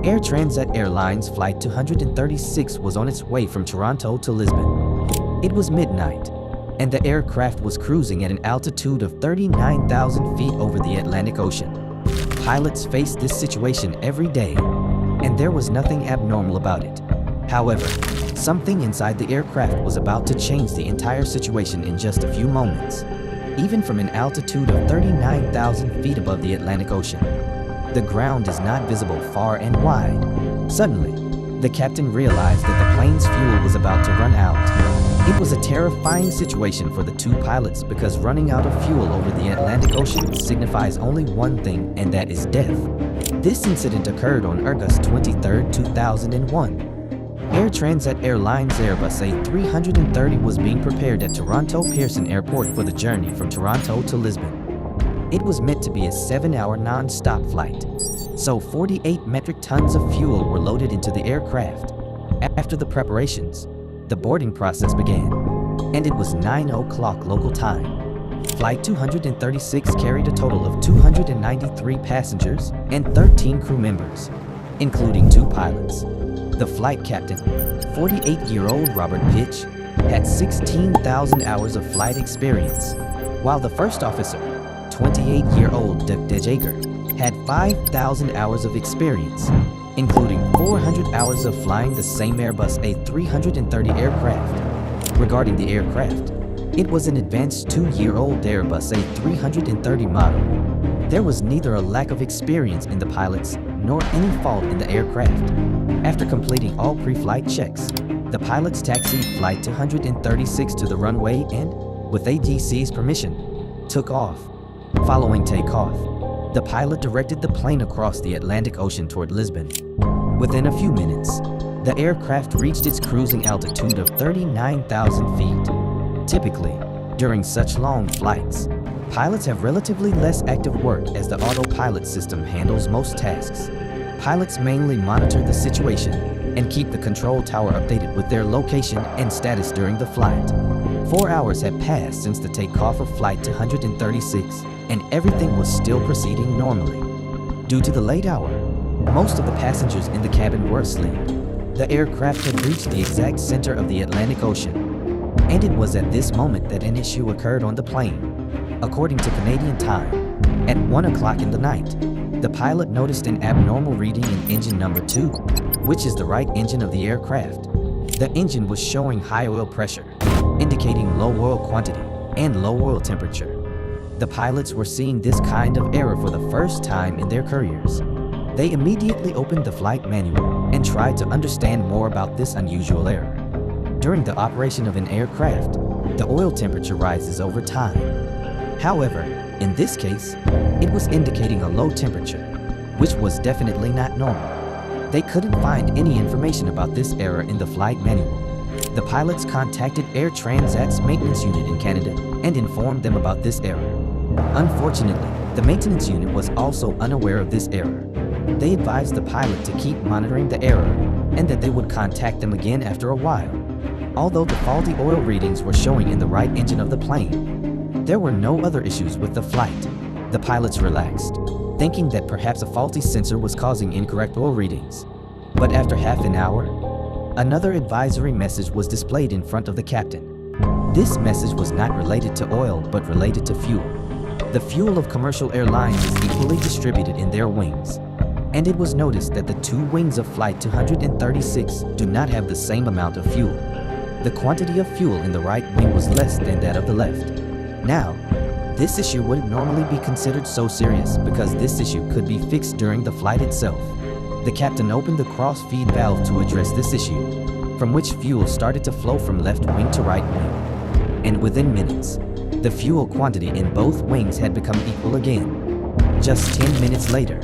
Air Transat Airlines Flight 236 was on its way from Toronto to Lisbon. It was midnight, and the aircraft was cruising at an altitude of 39,000 feet over the Atlantic Ocean. Pilots face this situation every day, and there was nothing abnormal about it. However, something inside the aircraft was about to change the entire situation in just a few moments. Even from an altitude of 39,000 feet above the Atlantic Ocean, the ground is not visible far and wide. Suddenly, the captain realized that the plane's fuel was about to run out. It was a terrifying situation for the two pilots because running out of fuel over the Atlantic Ocean signifies only one thing, and that is death. This incident occurred on August 23, 2001. Air Transat Airlines Airbus A330 was being prepared at Toronto Pearson Airport for the journey from Toronto to Lisbon. It was meant to be a 7-hour non-stop flight, so 48 metric tons of fuel were loaded into the aircraft. After the preparations, the boarding process began, and it was 9 o'clock local time. Flight 236 carried a total of 293 passengers and 13 crew members, including 2 pilots. The flight captain, 48-year-old Robert Pitch, had 16,000 hours of flight experience, while the first officer, 28-year-old Doug De Jager, had 5,000 hours of experience, including 400 hours of flying the same Airbus A330 aircraft. Regarding the aircraft, it was an advanced 2-year-old Airbus A330 model. There was neither a lack of experience in the pilots nor any fault in the aircraft. After completing all pre-flight checks, the pilots taxied Flight 236 to the runway and, with ATC's permission, took off. Following takeoff, the pilot directed the plane across the Atlantic Ocean toward Lisbon. Within a few minutes, the aircraft reached its cruising altitude of 39,000 feet. Typically, during such long flights, pilots have relatively less active work as the autopilot system handles most tasks. Pilots mainly monitor the situation and keep the control tower updated with their location and status during the flight. 4 hours had passed since the takeoff of Flight 236, and everything was still proceeding normally. Due to the late hour, most of the passengers in the cabin were asleep. The aircraft had reached the exact center of the Atlantic Ocean, and it was at this moment that an issue occurred on the plane. According to Canadian time, at 1 o'clock in the night, the pilot noticed an abnormal reading in engine number 2, which is the right engine of the aircraft. The engine was showing high oil pressure, indicating low oil quantity and low oil temperature. The pilots were seeing this kind of error for the first time in their careers. They immediately opened the flight manual and tried to understand more about this unusual error. During the operation of an aircraft, the oil temperature rises over time. However, in this case, it was indicating a low temperature, which was definitely not normal. They couldn't find any information about this error in the flight manual. The pilots contacted Air Transat's maintenance unit in Canada and informed them about this error. Unfortunately, the maintenance unit was also unaware of this error. They advised the pilot to keep monitoring the error and that they would contact them again after a while. Although the faulty oil readings were showing in the right engine of the plane, there were no other issues with the flight. The pilots relaxed, thinking that perhaps a faulty sensor was causing incorrect oil readings. But after half an hour, another advisory message was displayed in front of the captain. This message was not related to oil but related to fuel. The fuel of commercial airlines is equally distributed in their wings, and it was noticed that the 2 wings of Flight 236 do not have the same amount of fuel. The quantity of fuel in the right wing was less than that of the left. Now, this issue wouldn't normally be considered so serious because this issue could be fixed during the flight itself. The captain opened the cross-feed valve to address this issue, from which fuel started to flow from left wing to right wing. And within minutes, the fuel quantity in both wings had become equal again. Just 10 minutes later,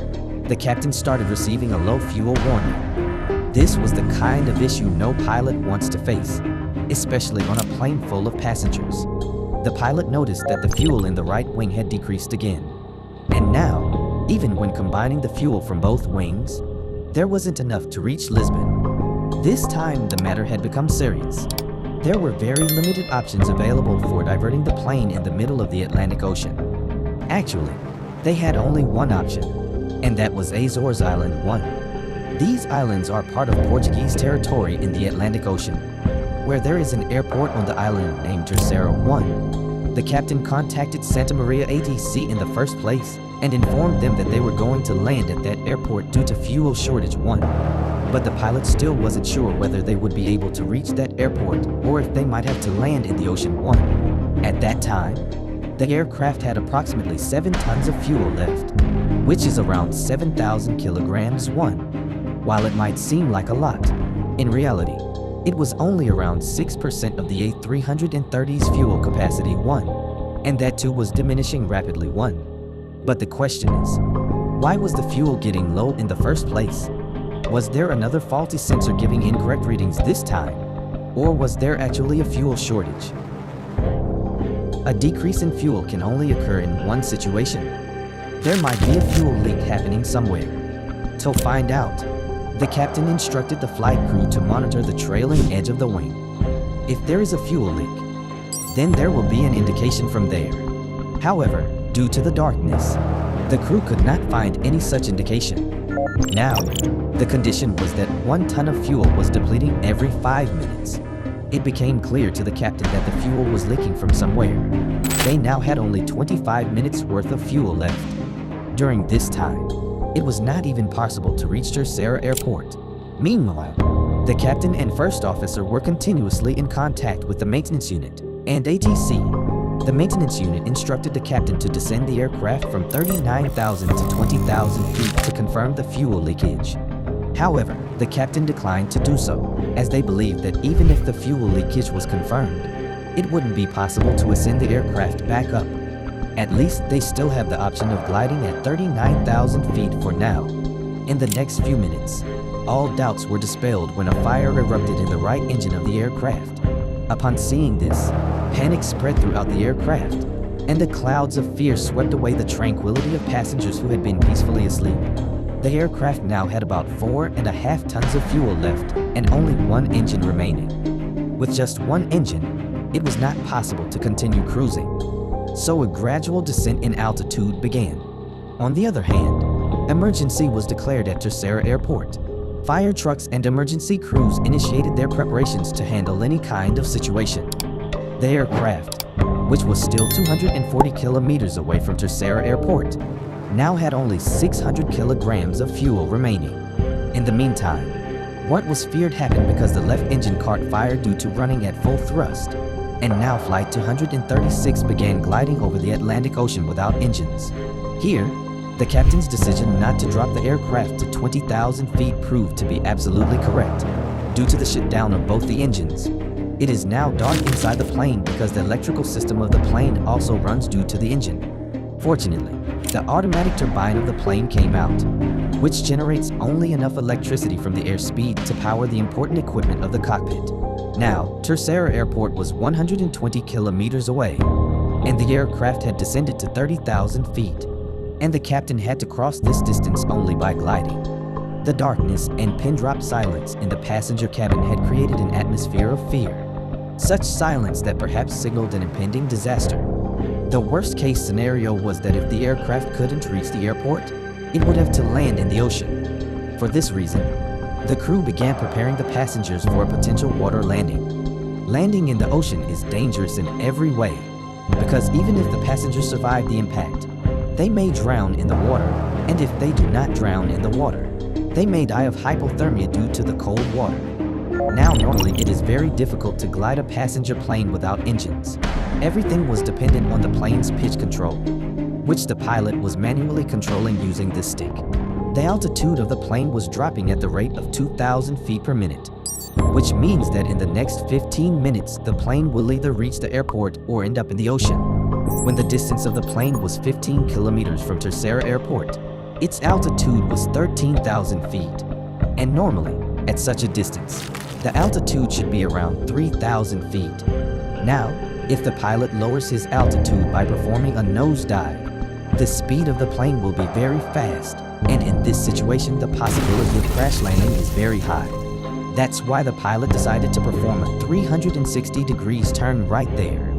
the captain started receiving a low fuel warning. This was the kind of issue no pilot wants to face, especially on a plane full of passengers. The pilot noticed that the fuel in the right wing had decreased again. And now, even when combining the fuel from both wings, there wasn't enough to reach Lisbon. This time, the matter had become serious. There were very limited options available for diverting the plane in the middle of the Atlantic Ocean. Actually, they had only one option, and that was Azores Island 1. These islands are part of Portuguese territory in the Atlantic Ocean, where there is an airport on the island named Terceira 1. The captain contacted Santa Maria ATC in the first place and informed them that they were going to land at that airport due to fuel shortage 1. But the pilot still wasn't sure whether they would be able to reach that airport or if they might have to land in the ocean 1. At that time, the aircraft had approximately 7 tons of fuel left, which is around 7,000 kilograms 1. While it might seem like a lot, in reality, it was only around 6% of the A330's fuel capacity 1, and that too was diminishing rapidly 1. But the question is, why was the fuel getting low in the first place? Was there another faulty sensor giving incorrect readings this time? Or was there actually a fuel shortage? A decrease in fuel can only occur in one situation. There might be a fuel leak happening somewhere. To find out, the captain instructed the flight crew to monitor the trailing edge of the wing. If there is a fuel leak, then there will be an indication from there. However, due to the darkness, the crew could not find any such indication. Now, the condition was that 1 ton of fuel was depleting every 5 minutes. It became clear to the captain that the fuel was leaking from somewhere. They now had only 25 minutes worth of fuel left. During this time, it was not even possible to reach Terceira Airport. Meanwhile, the captain and first officer were continuously in contact with the maintenance unit and ATC. The maintenance unit instructed the captain to descend the aircraft from 39,000 to 20,000 feet to confirm the fuel leakage. However, the captain declined to do so, as they believed that even if the fuel leakage was confirmed, it wouldn't be possible to ascend the aircraft back up. At least they still have the option of gliding at 39,000 feet for now. In the next few minutes, all doubts were dispelled when a fire erupted in the right engine of the aircraft. Upon seeing this, panic spread throughout the aircraft, and the clouds of fear swept away the tranquility of passengers who had been peacefully asleep. The aircraft now had about 4.5 tons of fuel left and only 1 engine remaining. With just 1 engine, it was not possible to continue cruising, so a gradual descent in altitude began. On the other hand, emergency was declared at Terceira Airport. Fire trucks and emergency crews initiated their preparations to handle any kind of situation. The aircraft, which was still 240 kilometers away from Terceira Airport, now had only 600 kilograms of fuel remaining. In the meantime, what was feared happened because the left engine caught fire due to running at full thrust, and now Flight 236 began gliding over the Atlantic Ocean without engines. Here, the captain's decision not to drop the aircraft to 20,000 feet proved to be absolutely correct. Due to the shutdown of both the engines, it is now dark inside the plane because the electrical system of the plane also runs due to the engine. Fortunately, the automatic turbine of the plane came out, which generates only enough electricity from the airspeed to power the important equipment of the cockpit. Now, Terceira Airport was 120 kilometers away, and the aircraft had descended to 30,000 feet, and the captain had to cross this distance only by gliding. The darkness and pin-drop silence in the passenger cabin had created an atmosphere of fear, such silence that perhaps signaled an impending disaster. The worst-case scenario was that if the aircraft couldn't reach the airport, it would have to land in the ocean. For this reason, the crew began preparing the passengers for a potential water landing. Landing in the ocean is dangerous in every way, because even if the passengers survive the impact, they may drown in the water, and if they do not drown in the water, they may die of hypothermia due to the cold water. Now, normally it is very difficult to glide a passenger plane without engines. Everything was dependent on the plane's pitch control, which the pilot was manually controlling using this stick. The altitude of the plane was dropping at the rate of 2,000 feet per minute, which means that in the next 15 minutes, the plane will either reach the airport or end up in the ocean. When the distance of the plane was 15 kilometers from Terceira Airport, its altitude was 13,000 feet, and normally, at such a distance, the altitude should be around 3,000 feet. Now, if the pilot lowers his altitude by performing a nosedive, the speed of the plane will be very fast, and in this situation, the possibility of crash landing is very high. That's why the pilot decided to perform a 360 degrees turn right there.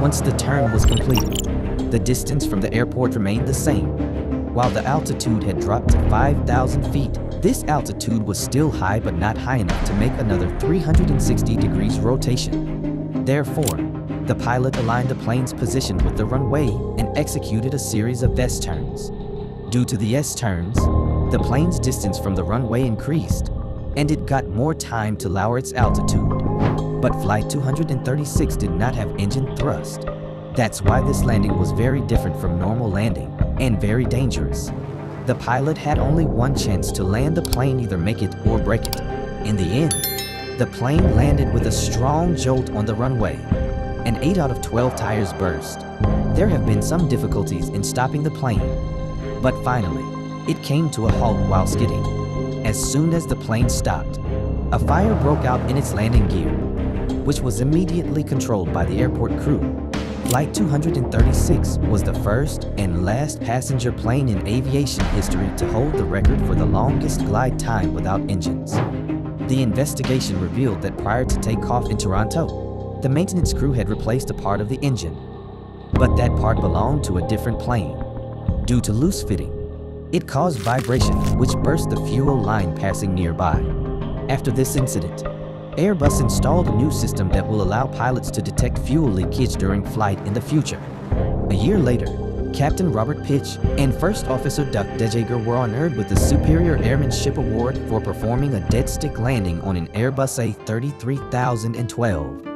Once the turn was completed, the distance from the airport remained the same. While the altitude had dropped to 5,000 feet, This altitude was still high but not high enough to make another 360 degrees rotation. Therefore, the pilot aligned the plane's position with the runway and executed a series of S-turns. Due to the S-turns, the plane's distance from the runway increased, and it got more time to lower its altitude. But Flight 236 did not have engine thrust. That's why this landing was very different from normal landing and very dangerous. The pilot had only one chance to land the plane, either make it or break it. In the end, the plane landed with a strong jolt on the runway, and 8 out of 12 tires burst. There have been some difficulties in stopping the plane, but finally, it came to a halt while skidding. As soon as the plane stopped, a fire broke out in its landing gear, which was immediately controlled by the airport crew. Flight 236 was the first and last passenger plane in aviation history to hold the record for the longest glide time without engines. The investigation revealed that prior to takeoff in Toronto, the maintenance crew had replaced a part of the engine, but that part belonged to a different plane. Due to loose fitting, it caused vibration which burst the fuel line passing nearby. After this incident, Airbus installed a new system that will allow pilots to detect fuel leakage during flight in the future. A year later, Captain Robert Pitch and First Officer Duck Dejager were honored with the Superior Airmanship Award for performing a dead stick landing on an Airbus A330 in 2012.